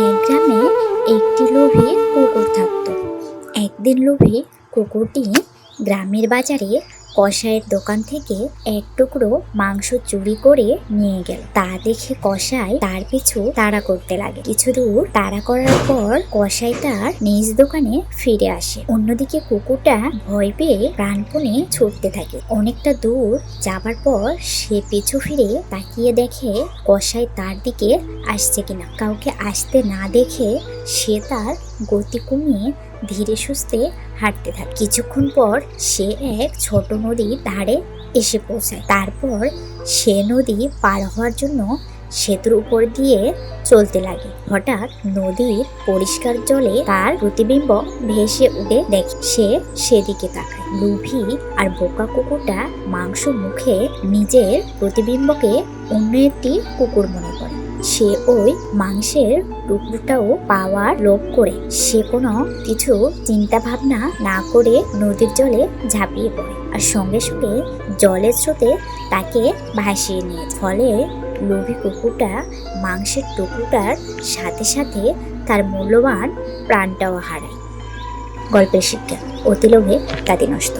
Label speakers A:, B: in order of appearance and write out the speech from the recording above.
A: এক গ্রামে একটি লোভী কুকুর থাকতো। একদিন লোভী কুকুরটি গ্রামের বাজারে কসাইয়ের দোকান থেকে এক টুকরো মাংস চুরি করে নিয়ে গেল। তা দেখে কসাই তার পিছু তাড়া করতে লাগে। কিছু দূর তাড়া করার পর কসাই তার নিজ দোকানে ফিরে আসে। অন্যদিকে কুকুরটা ভয় পেয়ে প্রাণপণে ছুটতে থাকে। অনেকটা দূর যাবার পর সে পিছু ফিরে তাকিয়ে দেখে কসাই তার দিকে আসছে কিনা। কাউকে আসতে না দেখে সে তার গতি কমিয়ে ধীরে সুস্থে হাঁটতে থাকে। কিছুক্ষণ পর সে এক ছোট নদীর ধারে এসে পৌঁছায়। তারপর সে নদী পার হওয়ার জন্য সেতুর উপর দিয়ে চলতে লাগে। হঠাৎ নদীর পরিষ্কার জলে তার প্রতিবিম্ব ভেসে উঠে দেখে। সে সেদিকে তাকায়। লোভী আর বোকা কুকুরটা মাংস মুখে নিজের প্রতিবিম্বকে অন্য একটি কুকুর মনে করে। সে ওই মাংসের টুকরোটাও পাওয়ার লোভ করে সে কোনো কিছু চিন্তা ভাবনা না করে নদীর জলে ঝাঁপিয়ে পড়ে আর সঙ্গে সঙ্গে জলের স্রোতে তাকে ভাসিয়ে নিয়ে। ফলে লোভী কুকুরটা মাংসের টুকরোটার সাথে সাথে তার মূল্যবান প্রাণটাও হারায়। গল্পের শিক্ষা: অতি লোভে তাঁতি নষ্ট।